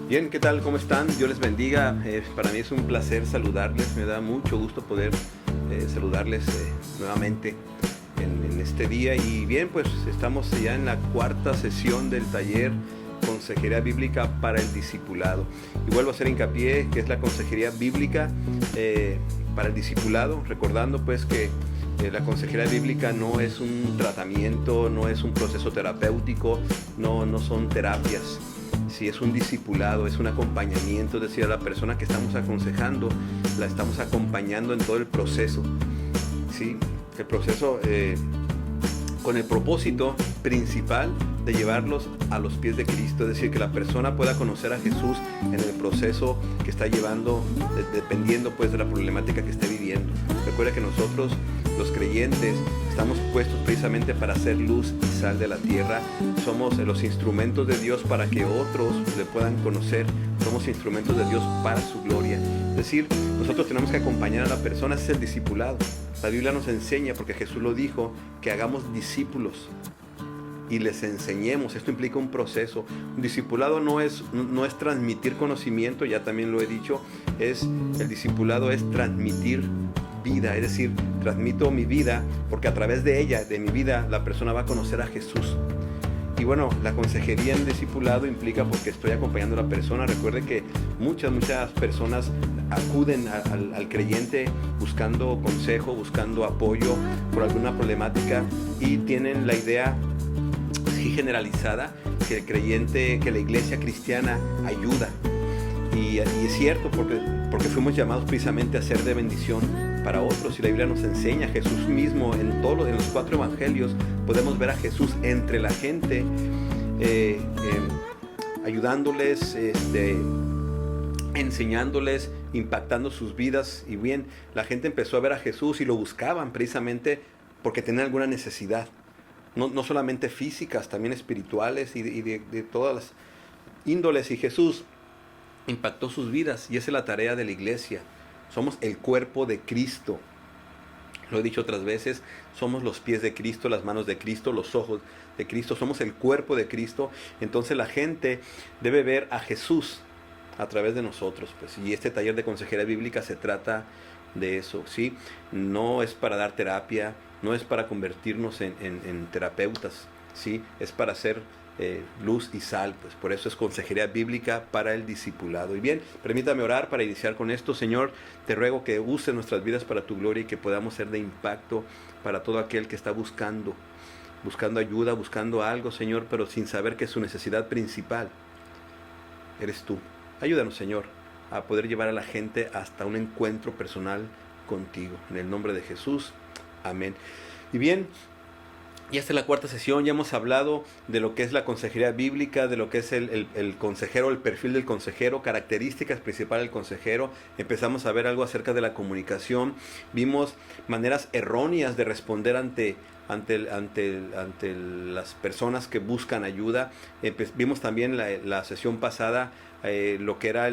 Bien, ¿qué tal? ¿Cómo están? Dios les bendiga. Para mí es un placer saludarles. Me da mucho gusto poder saludarles nuevamente en este día. Y bien, pues estamos ya en la cuarta sesión del taller Consejería Bíblica para el Discipulado. Y vuelvo a hacer hincapié que es la consejería bíblica para el discipulado, recordando pues que la consejería bíblica no es un tratamiento, no es un proceso terapéutico, no son terapias. Si es un discipulado, es un acompañamiento, es decir, a la persona que estamos aconsejando, la estamos acompañando en todo el proceso, ¿sí? El proceso con el propósito principal de llevarlos a los pies de Cristo, es decir, que la persona pueda conocer a Jesús en el proceso que está llevando, dependiendo pues de la problemática que esté viviendo. Recuerda que nosotros, los creyentes, estamos puestos precisamente para hacer luz y sal de la tierra. Somos los instrumentos de Dios para que otros le puedan conocer. Somos instrumentos de Dios para su gloria. Es decir, nosotros tenemos que acompañar a la persona, ese es el discipulado. La Biblia nos enseña, porque Jesús lo dijo, que hagamos discípulos y les enseñemos. Esto implica un proceso. Un discipulado no es transmitir conocimiento, ya también lo he dicho. El discipulado es transmitir vida, es decir, transmito mi vida porque a través de ella, de mi vida, la persona va a conocer a Jesús. Y bueno, la consejería en discipulado implica porque estoy acompañando a la persona. Recuerde que muchas personas acuden al creyente buscando consejo, buscando apoyo por alguna problemática y tienen la idea así generalizada que el creyente, que la iglesia cristiana ayuda. Y es cierto porque fuimos llamados precisamente a ser de bendición para otros, y la Biblia nos enseña, Jesús mismo en los 4 evangelios podemos ver a Jesús entre la gente, ayudándoles, enseñándoles, impactando sus vidas. Y bien, la gente empezó a ver a Jesús y lo buscaban precisamente porque tenían alguna necesidad, no solamente físicas, también espirituales y de todas las índoles. Y Jesús impactó sus vidas, y esa es la tarea de la iglesia. Somos el cuerpo de Cristo. Lo he dicho otras veces, somos los pies de Cristo, las manos de Cristo, los ojos de Cristo, somos el cuerpo de Cristo. Entonces la gente debe ver a Jesús a través de nosotros, pues. Y este taller de consejería bíblica se trata de eso, ¿sí? No es para dar terapia, no es para convertirnos en terapeutas, ¿sí? Es para hacer luz y sal, pues por eso es consejería bíblica para el discipulado. Y bien, permítame orar para iniciar con esto. Señor, te ruego que uses nuestras vidas para tu gloria y que podamos ser de impacto para todo aquel que está buscando ayuda, buscando algo, Señor, pero sin saber que su necesidad principal eres tú. Ayúdanos, Señor, a poder llevar a la gente hasta un encuentro personal contigo. En el nombre de Jesús, amén. Y bien, y esta es la cuarta sesión. Ya hemos hablado de lo que es la consejería bíblica, de lo que es el consejero, el perfil del consejero, características principales del consejero. Empezamos a ver algo acerca de la comunicación. Vimos maneras erróneas de responder ante las personas que buscan ayuda. Vimos también la sesión pasada lo que era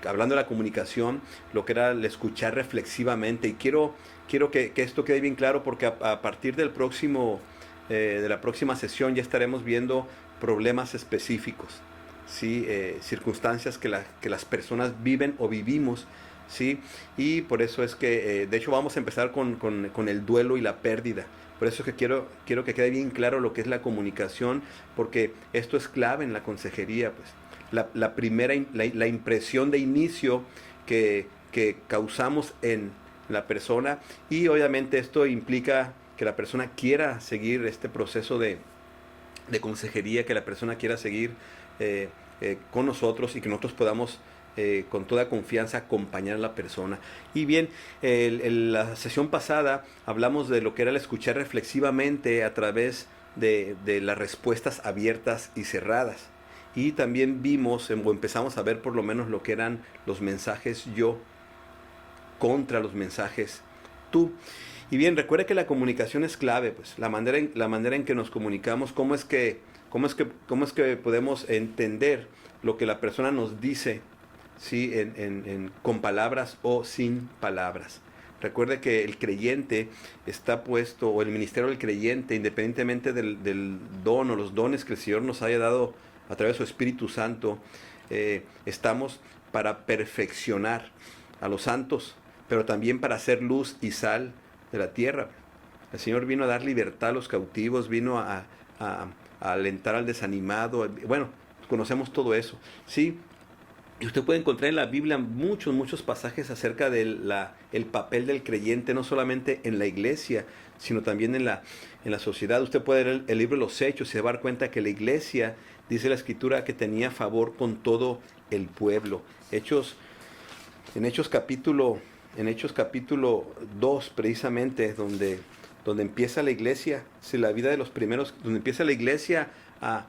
hablando de la comunicación, lo que era el escuchar reflexivamente. Y quiero que esto quede bien claro, porque a partir del de la próxima sesión ya estaremos viendo problemas específicos, ¿sí? Circunstancias que las personas viven o vivimos, ¿sí? Y por eso es que, de hecho, vamos a empezar con el duelo y la pérdida. Por eso es que quiero que quede bien claro lo que es la comunicación, porque esto es clave en la consejería, pues. La impresión de inicio que causamos en la persona, y obviamente esto implica que la persona quiera seguir este proceso de consejería, que la persona quiera seguir con nosotros, y que nosotros podamos con toda confianza acompañar a la persona. Y bien, la sesión pasada hablamos de lo que era el escuchar reflexivamente a través de las respuestas abiertas y cerradas. Y también vimos, o empezamos a ver por lo menos, lo que eran los mensajes yo contra los mensajes tú. Y bien, recuerda que la comunicación es clave, pues la manera en que nos comunicamos, cómo es que podemos entender lo que la persona nos dice, ¿sí? Con palabras o sin palabras. Recuerde que el creyente está puesto, o el ministerio del creyente, independientemente del don o los dones que el Señor nos haya dado a través de su Espíritu Santo, estamos para perfeccionar a los santos, pero también para hacer luz y sal de la tierra. El Señor vino a dar libertad a los cautivos, vino a alentar al desanimado. Bueno, conocemos todo eso, ¿sí? Y usted puede encontrar en la Biblia muchos pasajes acerca del el papel del creyente, no solamente en la iglesia, sino también en la sociedad. Usted puede leer el libro de los Hechos y se va a dar cuenta que la iglesia, dice la Escritura, que tenía favor con todo el pueblo. En Hechos capítulo 2, precisamente, donde empieza la iglesia, si la vida de los primeros, donde empieza la iglesia a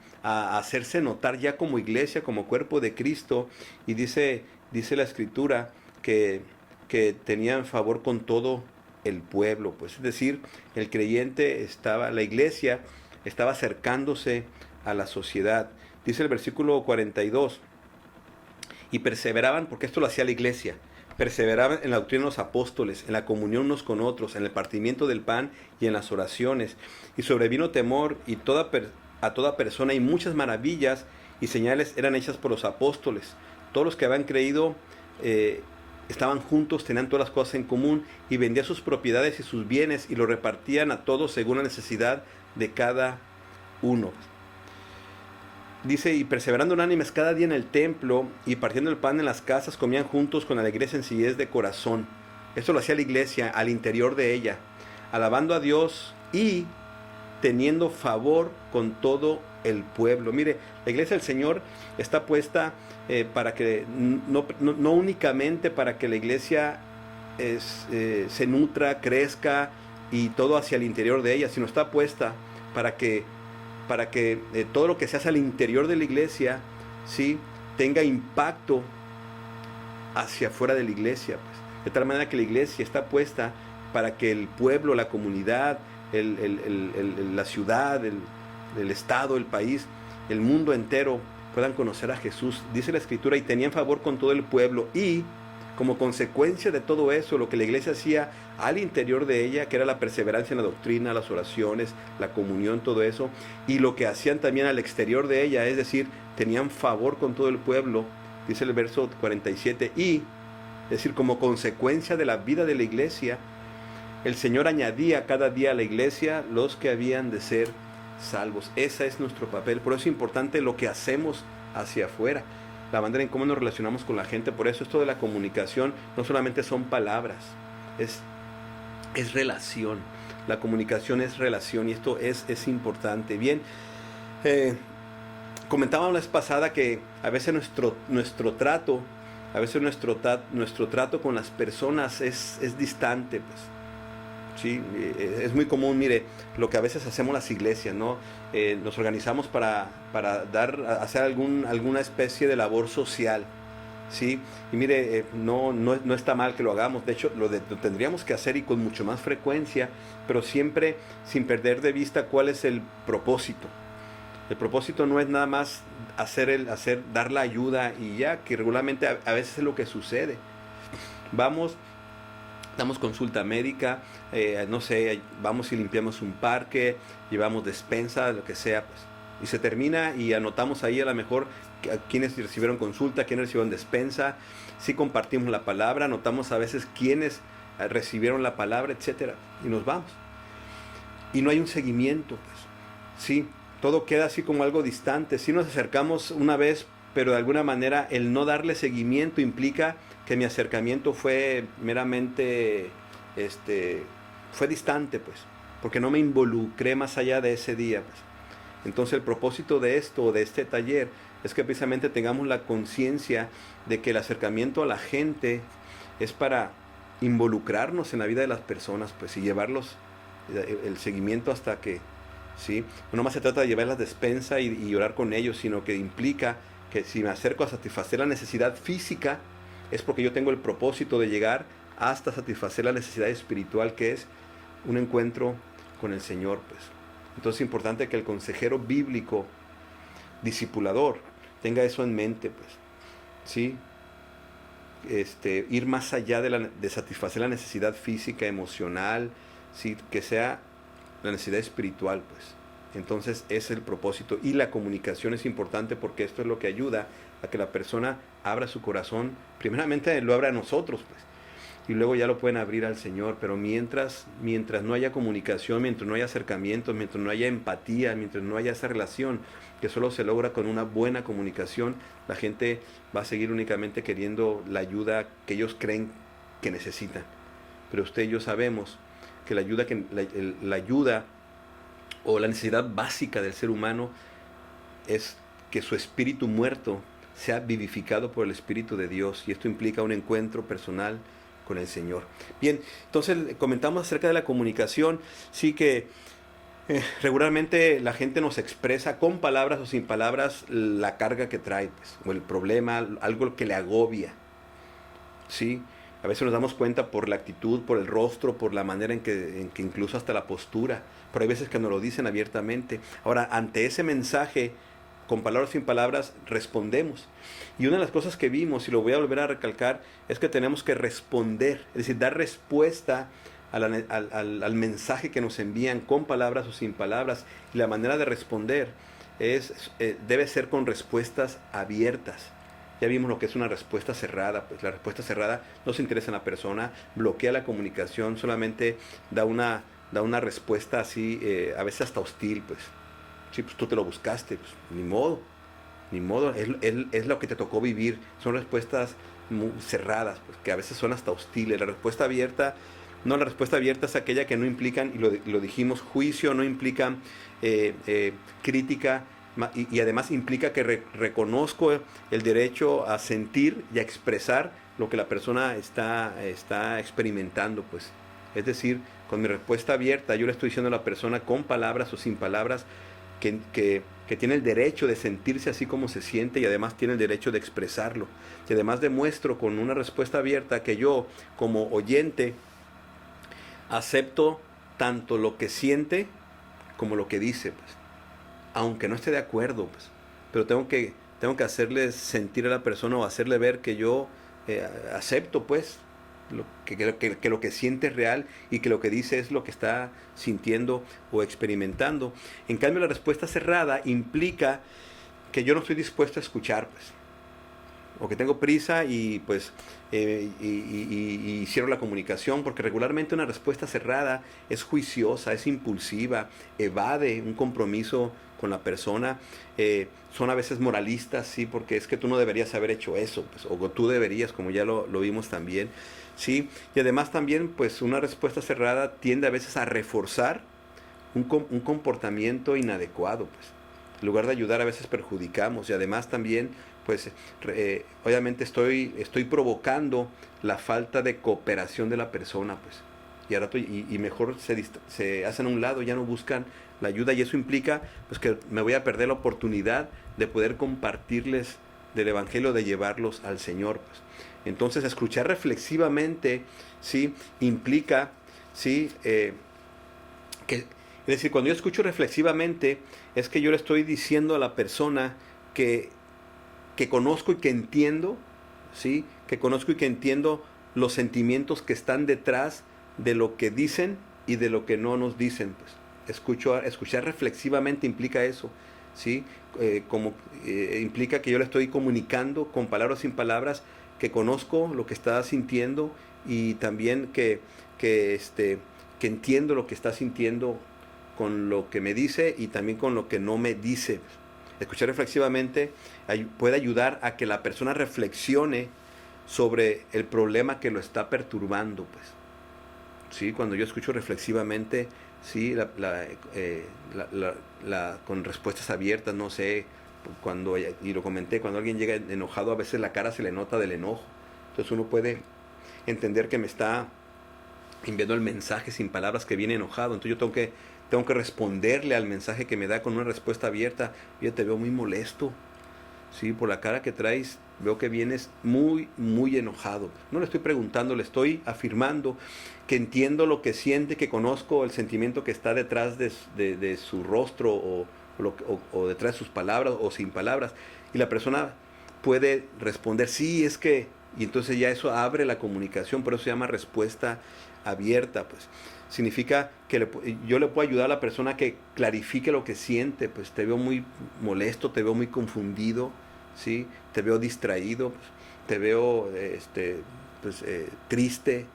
hacerse notar ya como iglesia, como cuerpo de Cristo, y dice la Escritura que tenían favor con todo el pueblo, pues es decir, el creyente la iglesia estaba acercándose a la sociedad. Dice el versículo 42, y perseveraban, porque esto lo hacía la iglesia, perseveraban en la doctrina de los apóstoles, en la comunión unos con otros, en el partimiento del pan y en las oraciones. Y sobrevino temor a toda persona, y muchas maravillas y señales eran hechas por los apóstoles. Todos los que habían creído estaban juntos, tenían todas las cosas en común, y vendían sus propiedades y sus bienes y lo repartían a todos según la necesidad de cada uno. Dice, y perseverando unánimes cada día en el templo y partiendo el pan en las casas, comían juntos con alegría y sencillez de corazón. Esto lo hacía la iglesia al interior de ella, alabando a Dios y teniendo favor con todo el pueblo. Mire, la iglesia del Señor está puesta para que no únicamente para que la iglesia se nutra, crezca y todo hacia el interior de ella, sino está puesta para que todo lo que se hace al interior de la iglesia, ¿sí?, tenga impacto hacia afuera de la iglesia, pues. De tal manera que la iglesia está puesta para que el pueblo, la comunidad, la ciudad, el estado, el país, el mundo entero puedan conocer a Jesús. Dice la Escritura, y tenían favor con todo el pueblo, y como consecuencia de todo eso, lo que la iglesia hacía al interior de ella, que era la perseverancia en la doctrina, las oraciones, la comunión, todo eso, y lo que hacían también al exterior de ella, es decir, tenían favor con todo el pueblo, dice el verso 47, y, es decir, como consecuencia de la vida de la iglesia, el Señor añadía cada día a la iglesia los que habían de ser salvos. Ese es nuestro papel. Por eso es importante lo que hacemos hacia afuera, la manera en cómo nos relacionamos con la gente. Por eso esto de la comunicación no solamente son palabras, es relación. La comunicación es relación, y esto es importante. Bien, comentábamos la vez pasada que a veces nuestro trato con las personas es distante, pues. Sí, es muy común, mire, lo que a veces hacemos las iglesias, ¿no? Nos organizamos para hacer alguna especie de labor social, ¿sí? Y mire, no está mal que lo hagamos, de hecho lo tendríamos que hacer, y con mucho más frecuencia, pero siempre sin perder de vista cuál es el propósito. El propósito no es nada más dar la ayuda y ya, que regularmente a veces es lo que sucede. Damos consulta médica, no sé, vamos y limpiamos un parque, llevamos despensa, lo que sea, pues. Y se termina y anotamos ahí a lo mejor quiénes recibieron consulta, quiénes recibieron despensa, sí compartimos la palabra, anotamos a veces quiénes recibieron la palabra, etcétera, y nos vamos. Y no hay un seguimiento, pues, sí, todo queda así como algo distante. Sí nos acercamos una vez, pero de alguna manera el no darle seguimiento implica que mi acercamiento fue meramente, fue distante, pues, porque no me involucré más allá de ese día, pues. Entonces el propósito de este taller, es que precisamente tengamos la conciencia de que el acercamiento a la gente es para involucrarnos en la vida de las personas, pues, y llevarlos el seguimiento hasta que, ¿sí? No más se trata de llevar la despensa y orar con ellos, sino que implica que si me acerco a satisfacer la necesidad física, es porque yo tengo el propósito de llegar hasta satisfacer la necesidad espiritual, que es un encuentro con el Señor, pues. Entonces es importante que el consejero bíblico, discipulador, tenga eso en mente, pues, ¿sí? Ir más allá de satisfacer la necesidad física, emocional, ¿sí? Que sea la necesidad espiritual, pues. Entonces es el propósito, y la comunicación es importante porque esto es lo que ayuda a que la persona abra su corazón. Primeramente lo abra a nosotros, pues, y luego ya lo pueden abrir al Señor. Pero mientras no haya comunicación, mientras no haya acercamiento, mientras no haya empatía, mientras no haya esa relación que solo se logra con una buena comunicación, la gente va a seguir únicamente queriendo la ayuda que ellos creen que necesitan. Pero usted y yo sabemos que la ayuda o la necesidad básica del ser humano es que su espíritu muerto sea vivificado por el Espíritu de Dios, y esto implica un encuentro personal con el Señor. Bien, entonces comentamos acerca de la comunicación. Sí que regularmente la gente nos expresa con palabras o sin palabras la carga que trae, pues, o el problema, algo que le agobia. ¿Sí? A veces nos damos cuenta por la actitud, por el rostro, por la manera en que incluso hasta la postura. Pero hay veces que nos lo dicen abiertamente. Ahora, ante ese mensaje, con palabras o sin palabras, respondemos. Y una de las cosas que vimos, y lo voy a volver a recalcar, es que tenemos que responder, es decir, dar respuesta al mensaje que nos envían con palabras o sin palabras. Y la manera de responder debe ser con respuestas abiertas. Ya vimos lo que es una respuesta cerrada. Pues la respuesta cerrada no se interesa en la persona, bloquea la comunicación, solamente da una respuesta así, a veces hasta hostil, pues. Sí, pues tú te lo buscaste, pues ni modo, es lo que te tocó vivir. Son respuestas muy cerradas, pues, que a veces son hasta hostiles. La respuesta abierta es aquella que no implican, y lo dijimos, juicio, no implican crítica, y además implica que reconozco el derecho a sentir y a expresar lo que la persona está experimentando, pues. Es decir, con mi respuesta abierta yo le estoy diciendo a la persona, con palabras o sin palabras, que tiene el derecho de sentirse así como se siente, y además tiene el derecho de expresarlo. Y además demuestro con una respuesta abierta que yo, como oyente, acepto tanto lo que siente como lo que dice, pues, aunque no esté de acuerdo, pues, pero tengo que hacerle sentir a la persona, o hacerle ver que yo acepto, pues, que lo que siente es real, y que lo que dice es lo que está sintiendo o experimentando. En cambio, la respuesta cerrada implica que yo no estoy dispuesto a escuchar, pues, o que tengo prisa y pues y cierro la comunicación, porque regularmente una respuesta cerrada es juiciosa, es impulsiva, evade un compromiso con la persona. Son a veces moralistas, sí, porque es que tú no deberías haber hecho eso, pues, o tú deberías, como ya lo vimos también, sí. Y además también, pues, una respuesta cerrada tiende a veces a reforzar un comportamiento inadecuado, pues. En lugar de ayudar, a veces perjudicamos. Y además también, pues, obviamente estoy provocando la falta de cooperación de la persona, pues. Y mejor se hacen a un lado, ya no buscan la ayuda, y eso implica, pues, que me voy a perder la oportunidad de poder compartirles del Evangelio, de llevarlos al Señor, pues. Entonces, escuchar reflexivamente, ¿sí?, implica, ¿sí?, es decir, cuando yo escucho reflexivamente, es que yo le estoy diciendo a la persona que conozco y que entiendo, ¿sí?, que conozco y que entiendo los sentimientos que están detrás de lo que dicen y de lo que no nos dicen, pues. Escuchar reflexivamente implica eso, ¿sí? Implica que yo le estoy comunicando con palabras o sin palabras, que conozco lo que está sintiendo, y también que entiendo lo que está sintiendo con lo que me dice, y también con lo que no me dice. Escuchar reflexivamente puede ayudar a que la persona reflexione sobre el problema que lo está perturbando, pues. Sí, cuando yo escucho reflexivamente, sí, con respuestas abiertas, no sé, y lo comenté, cuando alguien llega enojado, a veces la cara se le nota del enojo. Entonces uno puede entender que me está enviando el mensaje sin palabras, que viene enojado. Entonces yo tengo que responderle al mensaje que me da con una respuesta abierta. Yo te veo muy molesto, sí, por la cara que traes, veo que vienes muy, muy enojado. No le estoy preguntando, le estoy afirmando que entiendo lo que siente, que conozco el sentimiento que está detrás de su rostro, o detrás de sus palabras, o sin palabras. Y la persona puede responder, sí, es que Y entonces ya eso abre la comunicación, por eso se llama respuesta abierta, pues. Significa que yo le puedo ayudar a la persona a que clarifique lo que siente, pues te veo muy molesto, te veo muy confundido, ¿sí? Te veo distraído, pues, te veo triste,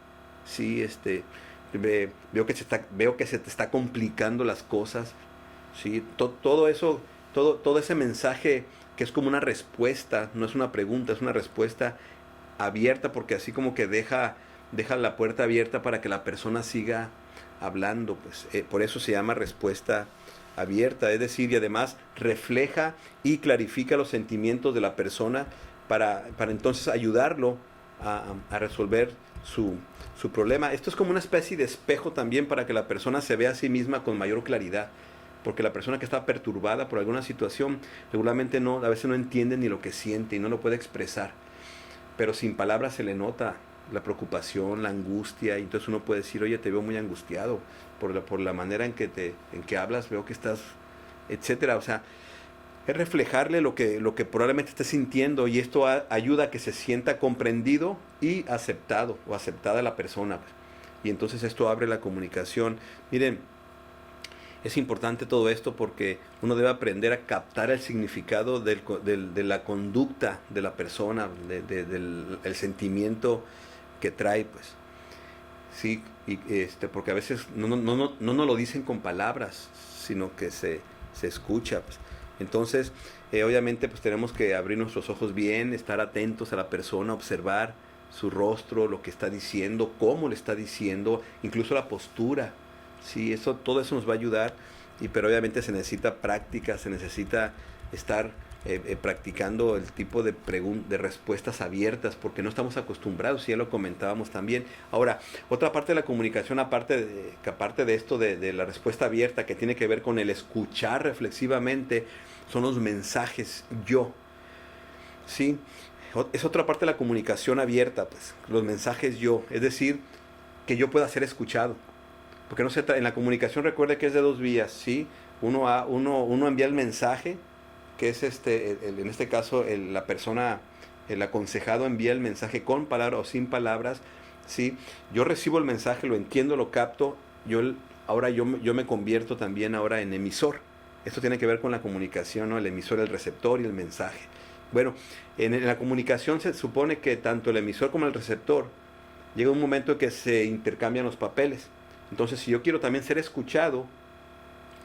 ¿sí? Veo que se te está complicando las cosas, ¿sí? Todo eso, todo ese mensaje que es como una respuesta, no es una pregunta, es una respuesta abierta, porque así como que deja la puerta abierta para que la persona siga hablando, pues por eso se llama respuesta abierta, es decir, y además refleja y clarifica los sentimientos de la persona para entonces ayudarlo a resolver su problema. Esto es como una especie de espejo también para que la persona se vea a sí misma con mayor claridad, porque la persona que está perturbada por alguna situación regularmente a veces no entiende ni lo que siente y no lo puede expresar, pero sin palabras se le nota la preocupación, la angustia, y entonces uno puede decir, oye, te veo muy angustiado por la manera en que hablas, veo que estás, etcétera. O sea, es reflejarle lo que probablemente esté sintiendo, y esto ayuda a que se sienta comprendido y aceptado o aceptada la persona. Y entonces esto abre la comunicación. Miren, es importante todo esto porque uno debe aprender a captar el significado de la conducta de la persona, del sentimiento que trae, pues. Sí, y porque a veces no nos lo dicen con palabras, sino que se escucha, pues. Entonces, obviamente, pues tenemos que abrir nuestros ojos bien, estar atentos a la persona, observar su rostro, lo que está diciendo, cómo le está diciendo, incluso la postura. Sí, todo eso nos va a ayudar, pero obviamente se necesita práctica, se necesita estar practicando el tipo de respuestas abiertas, porque no estamos acostumbrados, ya lo comentábamos también. Ahora, otra parte de la comunicación, aparte de esto de la respuesta abierta, que tiene que ver con el escuchar reflexivamente, son los mensajes yo. ¿Sí? Es otra parte de la comunicación abierta, pues, los mensajes yo, es decir, que yo pueda ser escuchado. Porque en la comunicación, recuerde que es de dos vías, ¿sí? Uno envía el mensaje, que es en este caso la persona, el aconsejado envía el mensaje con palabras o sin palabras, ¿sí? Yo recibo el mensaje, lo entiendo, lo capto, ahora yo me convierto también ahora en emisor. Esto tiene que ver con la comunicación, ¿no? El emisor, el receptor y el mensaje. Bueno, en la comunicación se supone que tanto el emisor como el receptor llega un momento en que se intercambian los papeles. Entonces, si yo quiero también ser escuchado,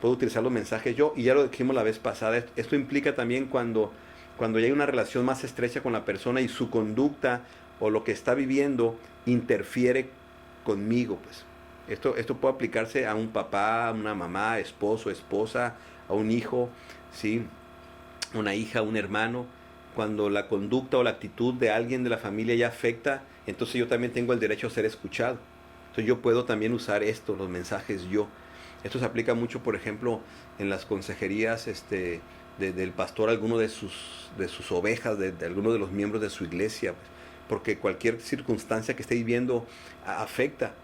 puedo utilizar los mensajes yo, y ya lo dijimos la vez pasada. Esto implica también cuando hay una relación más estrecha con la persona y su conducta o lo que está viviendo interfiere conmigo, pues. Esto puede aplicarse a un papá, a una mamá, esposo, esposa, a un hijo, ¿sí? Una hija, un hermano. Cuando la conducta o la actitud de alguien de la familia ya afecta, entonces yo también tengo el derecho a ser escuchado. Entonces yo puedo también usar los mensajes yo. Esto se aplica mucho, por ejemplo, en las consejerías del pastor a alguno de sus ovejas, de alguno de los miembros de su iglesia, porque cualquier circunstancia que esté viviendo afecta.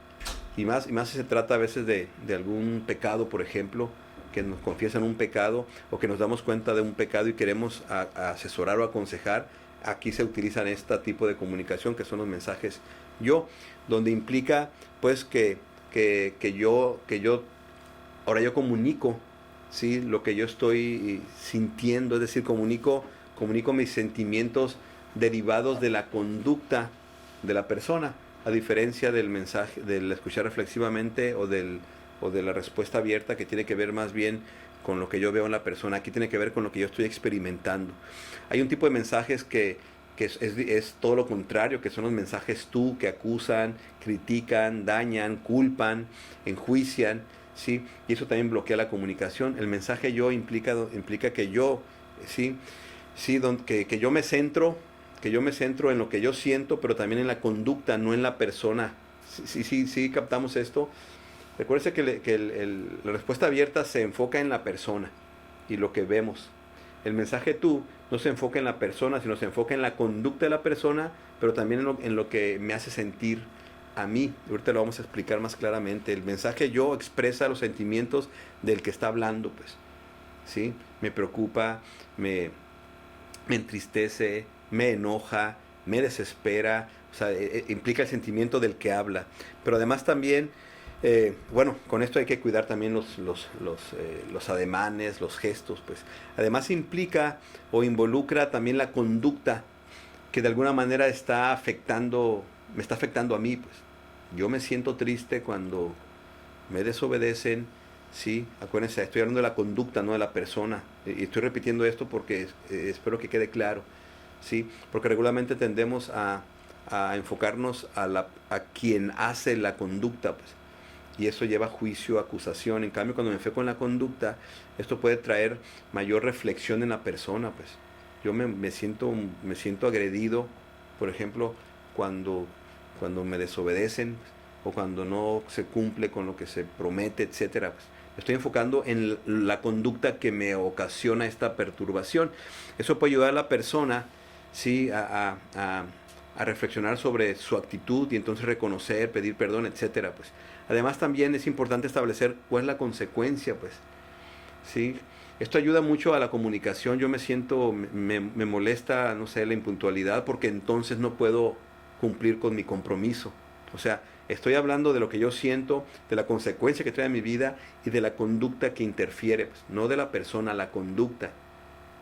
Y más si se trata a veces de algún pecado, por ejemplo, que nos confiesan un pecado o que nos damos cuenta de un pecado y queremos asesorar o aconsejar. Aquí se utilizan este tipo de comunicación, que son los mensajes yo, donde implica pues que yo ahora yo comunico, ¿sí? Lo que yo estoy sintiendo, es decir, comunico mis sentimientos derivados de la conducta de la persona, a diferencia del mensaje, del escuchar reflexivamente o de la respuesta abierta, que tiene que ver más bien con lo que yo veo en la persona. Aquí tiene que ver con lo que yo estoy experimentando. Hay un tipo de mensajes que es todo lo contrario, que son los mensajes tú, que acusan, critican, dañan, culpan, enjuician, ¿sí? Y eso también bloquea la comunicación. El mensaje yo implica que yo, ¿sí? Que yo me centro en lo que yo siento, pero también en la conducta, no en la persona. Sí, captamos esto. Recuerde que la respuesta abierta se enfoca en la persona y lo que vemos. El mensaje tú no se enfoca en la persona, sino se enfoca en la conducta de la persona, pero también en lo que me hace sentir a mí. Ahorita lo vamos a explicar más claramente. El mensaje yo expresa los sentimientos del que está hablando, pues. ¿Sí? Me preocupa, me entristece, me enoja, me desespera, o sea, implica el sentimiento del que habla. Pero además también, bueno, con esto hay que cuidar también los ademanes, los gestos, pues. Además implica o involucra también la conducta que de alguna manera me está afectando a mí, pues. Yo me siento triste cuando me desobedecen, sí, acuérdense, estoy hablando de la conducta, no de la persona. Y estoy repitiendo esto porque espero que quede claro, sí, porque regularmente tendemos a enfocarnos a quien hace la conducta, pues. Y eso lleva a juicio, acusación. En cambio, cuando me enfoco en la conducta, esto puede traer mayor reflexión en la persona, pues. Yo me siento agredido, por ejemplo, cuando me desobedecen, o cuando no se cumple con lo que se promete, etcétera. Pues, estoy enfocando en la conducta que me ocasiona esta perturbación. Eso puede ayudar a la persona, sí, a reflexionar sobre su actitud y entonces reconocer, pedir perdón, etcétera. Pues. Además también es importante establecer cuál es la consecuencia, pues. ¿Sí? Esto ayuda mucho a la comunicación. Yo me molesta, no sé, la impuntualidad, porque entonces no puedo cumplir con mi compromiso. O sea, estoy hablando de lo que yo siento, de la consecuencia que trae en mi vida y de la conducta que interfiere, pues, no de la persona, la conducta.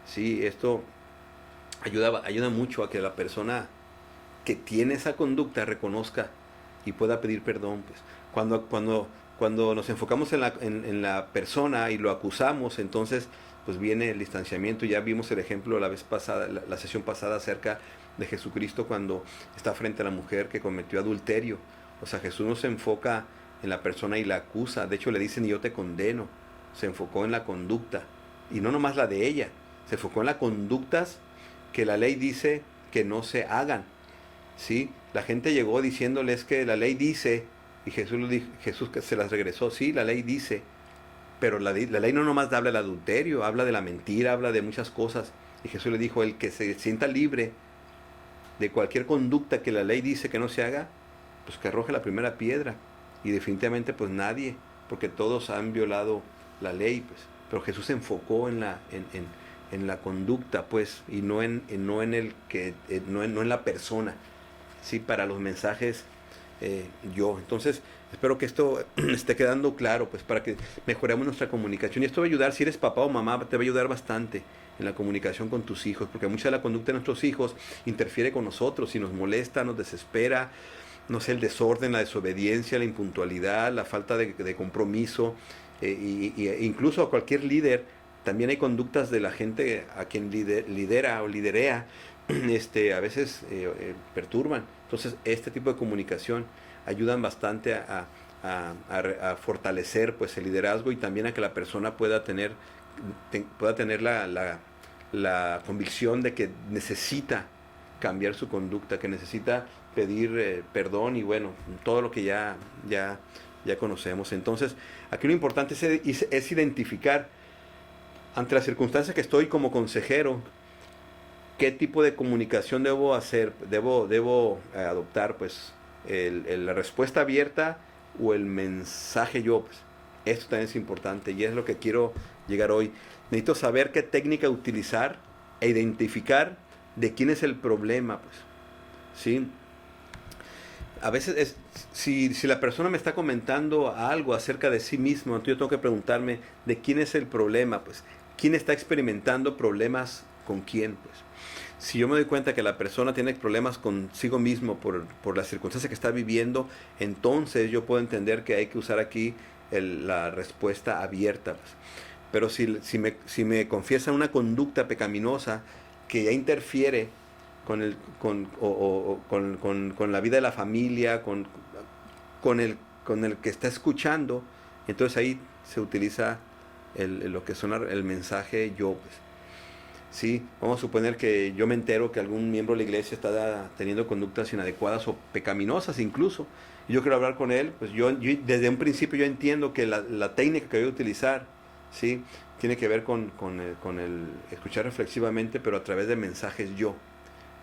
Sí, esto ayuda mucho a que la persona que tiene esa conducta reconozca y pueda pedir perdón, pues. Cuando nos enfocamos en la persona y lo acusamos, entonces pues viene el distanciamiento. Ya vimos el ejemplo la vez pasada, la sesión pasada, acerca de Jesucristo cuando está frente a la mujer que cometió adulterio. O sea, Jesús no se enfoca en la persona y la acusa. De hecho, le dicen, yo te condeno. Se enfocó en la conducta. Y no nomás la de ella. Se enfocó en las conductas que la ley dice que no se hagan. ¿Sí? La gente llegó diciéndoles que la ley dice, y Jesús que se las regresó. Sí, la ley dice, pero la ley no nomás habla del adulterio, habla de la mentira, habla de muchas cosas. Y Jesús le dijo, el que se sienta libre de cualquier conducta que la ley dice que no se haga, pues que arroje la primera piedra. Y definitivamente pues nadie, porque todos han violado la ley, pues. Pero Jesús se enfocó en la conducta, pues, y no en la persona, sí, para los mensajes yo. Entonces, espero que esto esté quedando claro, pues, para que mejoremos nuestra comunicación. Y esto va a ayudar, si eres papá o mamá, te va a ayudar bastante en la comunicación con tus hijos, porque mucha de la conducta de nuestros hijos interfiere con nosotros y nos molesta, nos desespera, no sé, el desorden, la desobediencia, la impuntualidad, la falta de compromiso, incluso a cualquier líder. También hay conductas de la gente a quien lidera o liderea, a veces perturban. Entonces, este tipo de comunicación ayudan bastante a fortalecer, pues, el liderazgo, y también a que la persona pueda tener la convicción de que necesita cambiar su conducta, que necesita pedir perdón, y bueno, todo lo que ya conocemos. Entonces, aquí lo importante es identificar, ante la circunstancia que estoy como consejero, qué tipo de comunicación debo hacer, debo adoptar, pues, la respuesta abierta o el mensaje yo, pues. Esto también es importante y es lo que quiero llegar hoy. Necesito saber qué técnica utilizar e identificar de quién es el problema, pues. ¿Sí? A veces si la persona me está comentando algo acerca de sí mismo, entonces yo tengo que preguntarme de quién es el problema, pues. ¿Quién está experimentando problemas con quién, pues? Si yo me doy cuenta que la persona tiene problemas consigo mismo por la circunstancia que está viviendo, entonces yo puedo entender que hay que usar aquí la respuesta abierta, pues. Pero si me confiesa una conducta pecaminosa que ya interfiere con la vida de la familia, con el que está escuchando, entonces ahí se utiliza lo que suena el mensaje yo, pues. Sí, vamos a suponer que yo me entero que algún miembro de la iglesia está teniendo conductas inadecuadas o pecaminosas incluso, y yo quiero hablar con él, pues yo desde un principio yo entiendo que la técnica que voy a utilizar, ¿sí?, tiene que ver con el escuchar reflexivamente, pero a través de mensajes yo,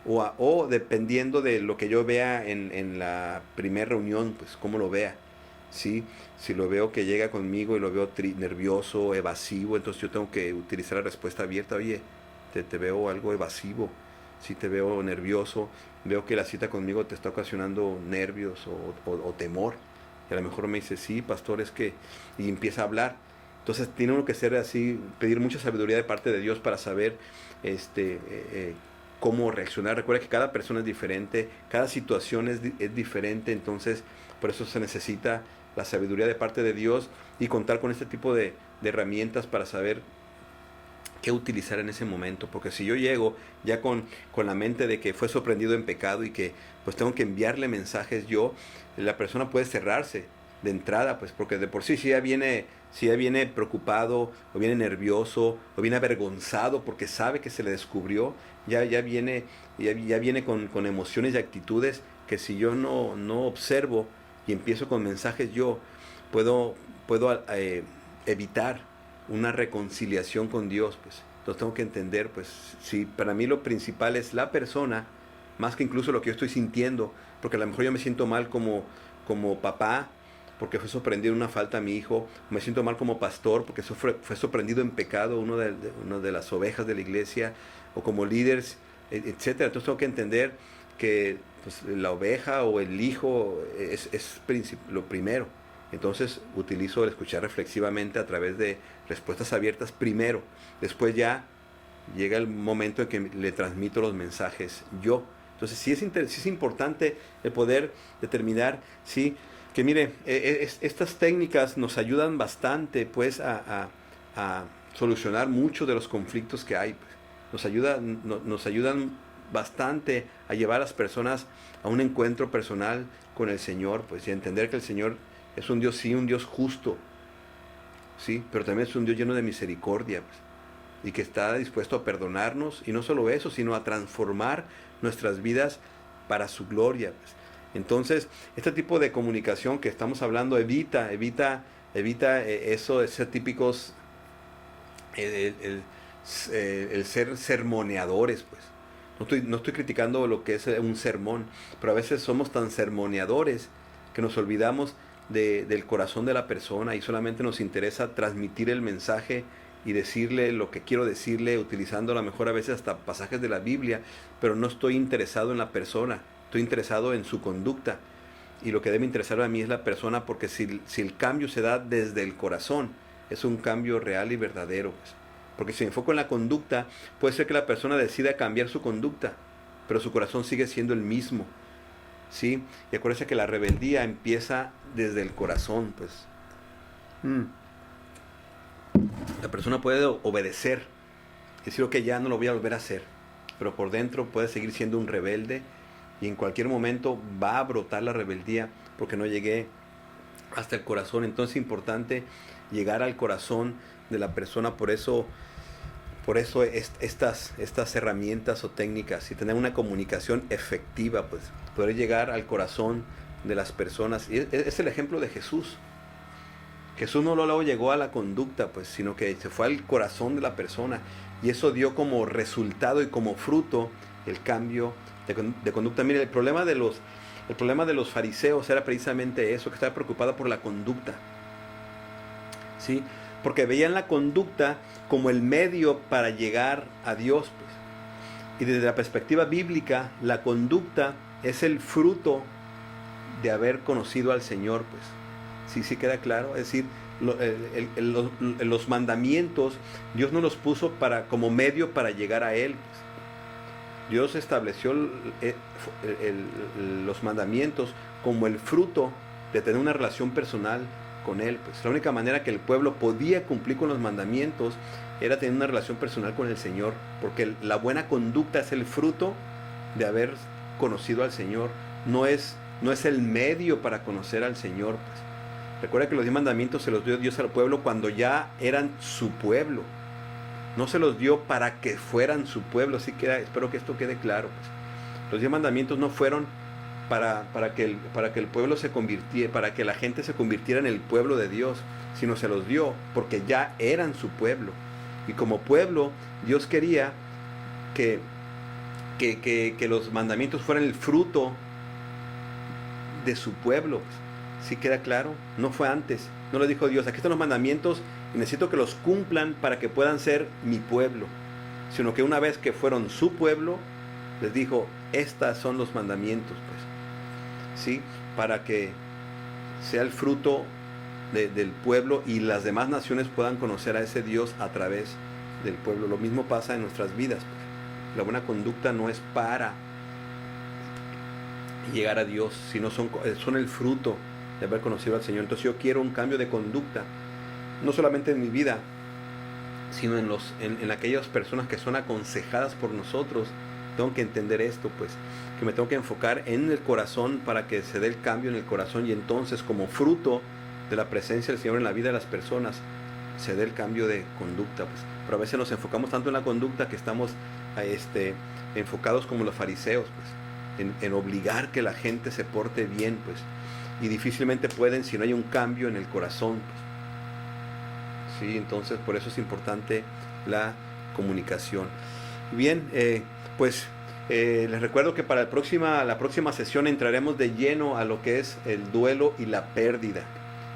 o dependiendo de lo que yo vea en la primera reunión, pues cómo lo vea. ¿Sí? Si lo veo que llega conmigo y lo veo nervioso, evasivo, entonces yo tengo que utilizar la respuesta abierta. Oye, te veo algo evasivo, si te veo nervioso, veo que la cita conmigo te está ocasionando nervios o temor. Y a lo mejor me dice, sí, pastor, es que... Y empieza a hablar. Entonces tiene uno que ser así, pedir mucha sabiduría de parte de Dios para saber cómo reaccionar. Recuerda que cada persona es diferente, cada situación es diferente, entonces por eso se necesita la sabiduría de parte de Dios y contar con este tipo de herramientas para saber qué utilizar en ese momento. Porque si yo llego ya con la mente de que fue sorprendido en pecado y que pues tengo que enviarle mensajes la persona puede cerrarse de entrada, pues porque de por sí si ya viene preocupado o viene nervioso o viene avergonzado porque sabe que se le descubrió, ya viene con emociones y actitudes que si yo no observo y empiezo con mensajes, yo puedo evitar una reconciliación con Dios, pues. Entonces tengo que entender, pues, si para mí lo principal es la persona, más que incluso lo que yo estoy sintiendo, porque a lo mejor yo me siento mal como papá, porque fue sorprendido en una falta a mi hijo, me siento mal como pastor, porque fue sorprendido en pecado uno de las ovejas de la iglesia, o como líderes, etcétera. Entonces tengo que entender que pues, la oveja o el hijo es lo primero. Entonces utilizo el escuchar reflexivamente a través de respuestas abiertas primero. Después ya llega el momento en que le transmito los mensajes yo. Entonces sí es importante el poder determinar, sí, que mire, estas técnicas nos ayudan bastante pues a solucionar muchos de los conflictos que hay. Pues. Nos ayudan bastante a llevar a las personas a un encuentro personal con el Señor, pues, y a entender que el Señor es un Dios, sí, un Dios justo, sí, pero también es un Dios lleno de misericordia, pues, y que está dispuesto a perdonarnos, y no solo eso, sino a transformar nuestras vidas para su gloria, pues. Entonces, este tipo de comunicación que estamos hablando evita esos típicos, el ser sermoneadores, pues. No estoy criticando lo que es un sermón, pero a veces somos tan sermoneadores que nos olvidamos del corazón de la persona y solamente nos interesa transmitir el mensaje y decirle lo que quiero decirle, utilizando a lo mejor a veces hasta pasajes de la Biblia, pero no estoy interesado en la persona, estoy interesado en su conducta. Y lo que debe interesar a mí es la persona, porque si el cambio se da desde el corazón, es un cambio real y verdadero, pues. Porque si me enfoco en la conducta, puede ser que la persona decida cambiar su conducta, pero su corazón sigue siendo el mismo, ¿sí? Y acuérdense que la rebeldía empieza desde el corazón, pues. La persona puede obedecer, decir, ok, ya no lo voy a volver a hacer, pero por dentro puede seguir siendo un rebelde y en cualquier momento va a brotar la rebeldía porque no llegué hasta el corazón. Entonces es importante llegar al corazón de la persona, por eso estas herramientas o técnicas y tener una comunicación efectiva, pues poder llegar al corazón de las personas. Y es el ejemplo de Jesús. Jesús no luego llegó a la conducta, pues, sino que se fue al corazón de la persona, y eso dio como resultado y como fruto el cambio de conducta. Mire, el problema de los fariseos era precisamente eso, que estaba preocupada por la conducta, ¿sí? Porque veían la conducta como el medio para llegar a Dios, pues. Y desde la perspectiva bíblica, la conducta es el fruto de haber conocido al Señor, pues. Sí queda claro. Es decir, los mandamientos, Dios no los puso como medio para llegar a Él, pues. Dios estableció los mandamientos como el fruto de tener una relación personal con Él, pues. La única manera que el pueblo podía cumplir con los mandamientos era tener una relación personal con el Señor, porque la buena conducta es el fruto de haber conocido al Señor, no es el medio para conocer al Señor, pues. Recuerda que los 10 mandamientos se los dio Dios al pueblo cuando ya eran su pueblo, no se los dio para que fueran su pueblo. Así que espero que esto quede claro, pues. Los 10 mandamientos no fueron para que el pueblo se convirtiera, para que la gente se convirtiera en el pueblo de Dios, sino se los dio porque ya eran su pueblo. Y como pueblo, Dios quería que los mandamientos fueran el fruto de su pueblo. ¿Sí queda claro? No fue antes. No le dijo Dios, aquí están los mandamientos y necesito que los cumplan para que puedan ser mi pueblo. Sino que una vez que fueron su pueblo, les dijo, estos son los mandamientos, pues, ¿sí? Para que sea el fruto del pueblo y las demás naciones puedan conocer a ese Dios a través del pueblo. Lo mismo pasa en nuestras vidas, pues. La buena conducta no es para llegar a Dios, sino son el fruto de haber conocido al Señor. Entonces yo quiero un cambio de conducta, no solamente en mi vida, sino en aquellas personas que son aconsejadas por nosotros. Tengo que entender esto, pues, que me tengo que enfocar en el corazón para que se dé el cambio en el corazón, y entonces como fruto de la presencia del Señor en la vida de las personas se dé el cambio de conducta, pues. Pero a veces nos enfocamos tanto en la conducta que estamos enfocados como los fariseos, pues, en obligar que la gente se porte bien, pues, y difícilmente pueden si no hay un cambio en el corazón, pues. Sí, entonces por eso es importante la comunicación. Bien, les recuerdo que para la próxima sesión entraremos de lleno a lo que es el duelo y la pérdida.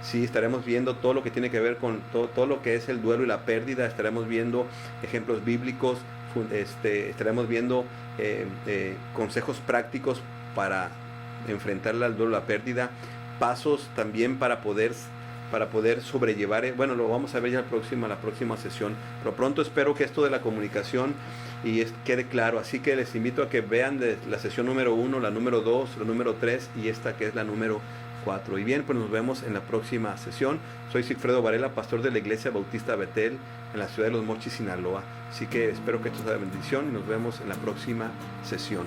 Sí, estaremos viendo todo lo que tiene que ver con todo lo que es el duelo y la pérdida. Estaremos viendo ejemplos bíblicos, estaremos viendo consejos prácticos para enfrentar al duelo y la pérdida, pasos también para poder sobrellevar. Bueno, lo vamos a ver ya la próxima sesión, pero pronto espero que esto de la comunicación quede claro. Así que les invito a que vean la sesión número 1, la número 2, la número 3 y esta que es la número 4. Y bien, pues nos vemos en la próxima sesión. Soy Sigfredo Varela, pastor de la Iglesia Bautista Betel en la ciudad de Los Mochis, Sinaloa. Así que espero que esto sea de bendición y nos vemos en la próxima sesión.